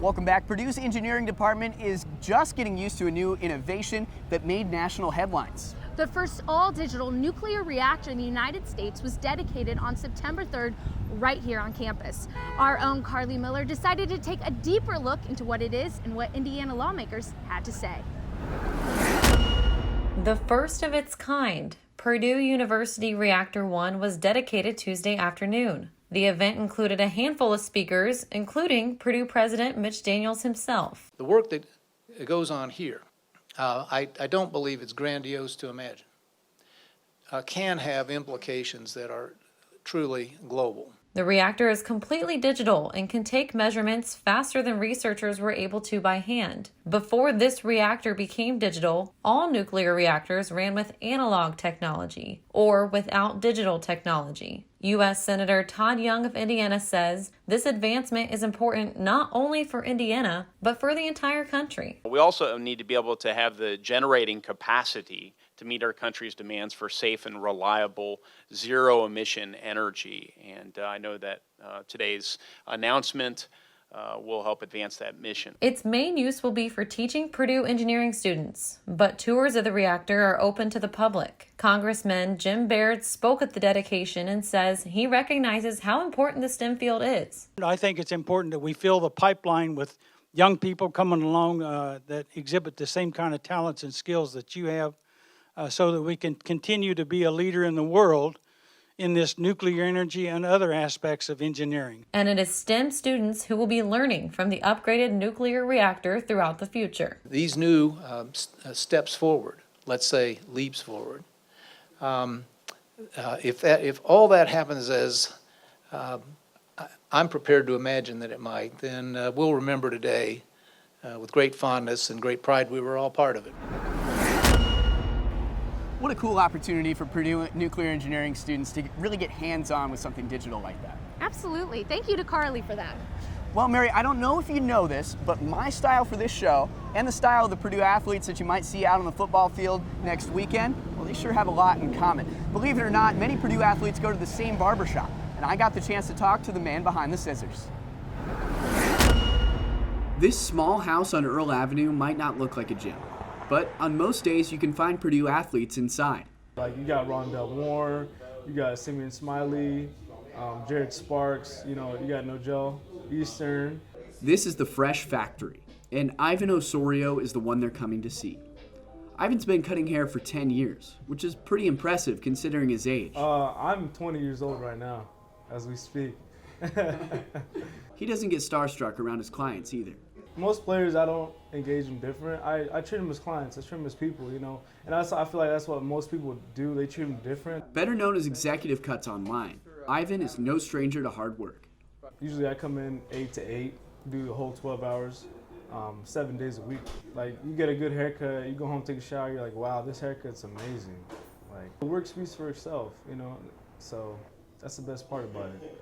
Welcome back. Purdue's engineering department is just getting used to a new innovation that made national headlines. The first all-digital nuclear reactor in the United States was dedicated on September 3rd right here on campus. Our own Carly Miller decided to take a deeper look into what it is and what Indiana lawmakers had to say. The first of its kind, Purdue University Reactor 1 was dedicated Tuesday afternoon. The event included a handful of speakers, including Purdue President Mitch Daniels himself. The work that goes on here, I don't believe it's grandiose to imagine, can have implications that are truly global. The reactor is completely digital and can take measurements faster than researchers were able to by hand. Before this reactor became digital, all nuclear reactors ran with analog technology or without digital technology. U.S. Senator Todd Young of Indiana says this advancement is important not only for Indiana, but for the entire country. We also need to be able to have the generating capacity to meet our country's demands for safe and reliable zero-emission energy. And I know that today's announcement will help advance that mission. Its main use will be for teaching Purdue engineering students, but tours of the reactor are open to the public. Congressman Jim Baird spoke at the dedication and says he recognizes how important the STEM field is. I think it's important that we fill the pipeline with young people coming along that exhibit the same kind of talents and skills that you have, so that we can continue to be a leader in the world in this nuclear energy and other aspects of engineering. And it is STEM students who will be learning from the upgraded nuclear reactor throughout the future. These new steps forward, let's say leaps forward, if all that happens as I'm prepared to imagine that it might, then we'll remember today with great fondness and great pride we were all part of it. What a cool opportunity for Purdue nuclear engineering students to really get hands-on with something digital like that. Absolutely. Thank you to Carly for that. Well, Mary, I don't know if you know this, but my style for this show and the style of the Purdue athletes that you might see out on the football field next weekend, well, they sure have a lot in common. Believe it or not, many Purdue athletes go to the same barbershop, and I got the chance to talk to the man behind the scissors. This small house on Earl Avenue might not look like a gym, but on most days you can find Purdue athletes inside. Like you got Rondell Moore, you got Simeon Smiley, Jared Sparks, you got Nojel Eastern. This is the Fresh Factory, and Ivan Osorio is the one they're coming to see. Ivan's been cutting hair for 10 years, which is pretty impressive considering his age. I'm 20 years old right now, as we speak. He doesn't get starstruck around his clients either. Most players, I don't engage them different. I treat them as clients. I treat them as people, And I feel like that's what most people do. They treat them different. Better known as Executive Cuts Online, Ivan is no stranger to hard work. Usually I come in 8 to 8, do the whole 12 hours, 7 days a week. Like, you get a good haircut, you go home, take a shower, you're like, wow, this haircut's amazing. Like, the work speaks for itself, So that's the best part about it.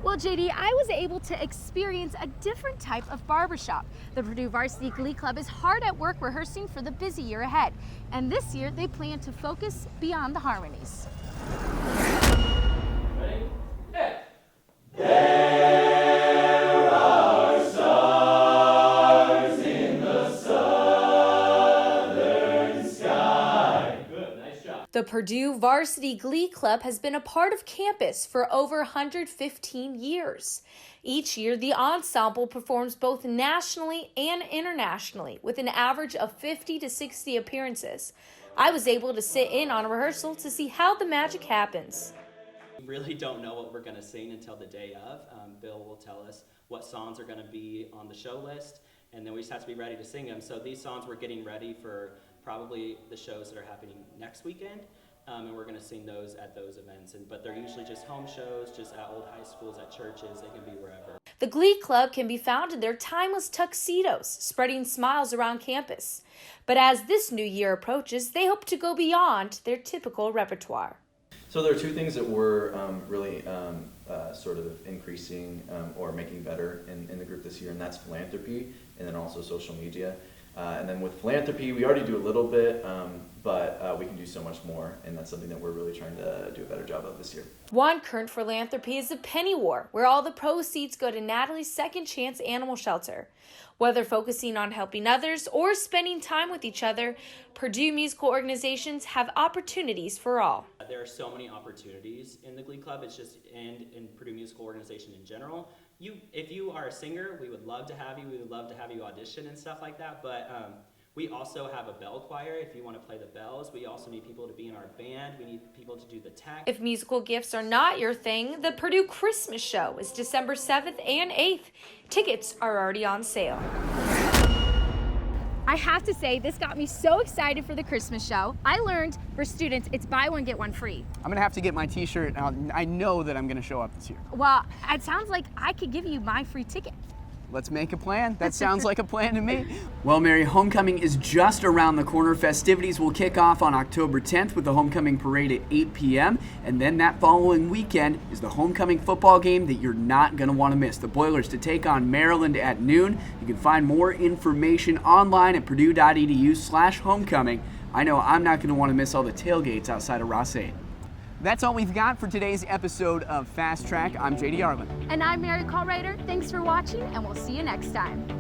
Well, JD, I was able to experience a different type of barbershop. The Purdue Varsity Glee Club is hard at work rehearsing for the busy year ahead. And this year, they plan to focus beyond the harmonies. Ready? There are stars in the southern sky. Good, nice job. The Purdue Varsity Glee Club has been a part of campus for over 115 years. Each year, the ensemble performs both nationally and internationally with an average of 50 to 60 appearances. I was able to sit in on a rehearsal to see how the magic happens. We really don't know what we're going to sing until the day of. Bill will tell us what songs are going to be on the show list, and then we just have to be ready to sing them. So these songs we're getting ready for probably the shows that are happening next weekend, and we're going to sing those at those events. But they're usually just home shows, just at old high schools, at churches. They can be wherever. The Glee Club can be found in their timeless tuxedos, spreading smiles around campus. But as this new year approaches, they hope to go beyond their typical repertoire. So there are two things that we're really sort of increasing or making better in the group this year, and that's philanthropy and then also social media. And then with philanthropy, we already do a little bit, but we can do so much more, and that's something that we're really trying to do a better job of this year. One current philanthropy is the Penny War, where all the proceeds go to Natalie's Second Chance Animal Shelter. Whether focusing on helping others or spending time with each other, Purdue musical organizations have opportunities for all. There are so many opportunities in the Glee Club. It's just in Purdue Musical Organization in general. If you are a singer, we would love to have you. We would love to have you audition and stuff like that. But we also have a bell choir if you want to play the bells. We also need people to be in our band. We need people to do the tech. If musical gifts are not your thing, the Purdue Christmas Show is December 7th and 8th. Tickets are already on sale. I have to say, this got me so excited for the Christmas show. I learned for students, it's buy one, get one free. I'm gonna have to get my t-shirt. I know that I'm gonna show up this year. Well, it sounds like I could give you my free ticket. Let's make a plan. That sounds like a plan to me. Well, Mary, homecoming is just around the corner. Festivities will kick off on October 10th with the homecoming parade at 8 p.m. And then that following weekend is the homecoming football game that you're not going to want to miss. The Boilers to take on Maryland at noon. You can find more information online at purdue.edu/homecoming. I know I'm not going to want to miss all the tailgates outside of Ross 8. That's all we've got for today's episode of Fast Track. I'm JD Arland. And I'm Mary Caltrider. Thanks for watching, and we'll see you next time.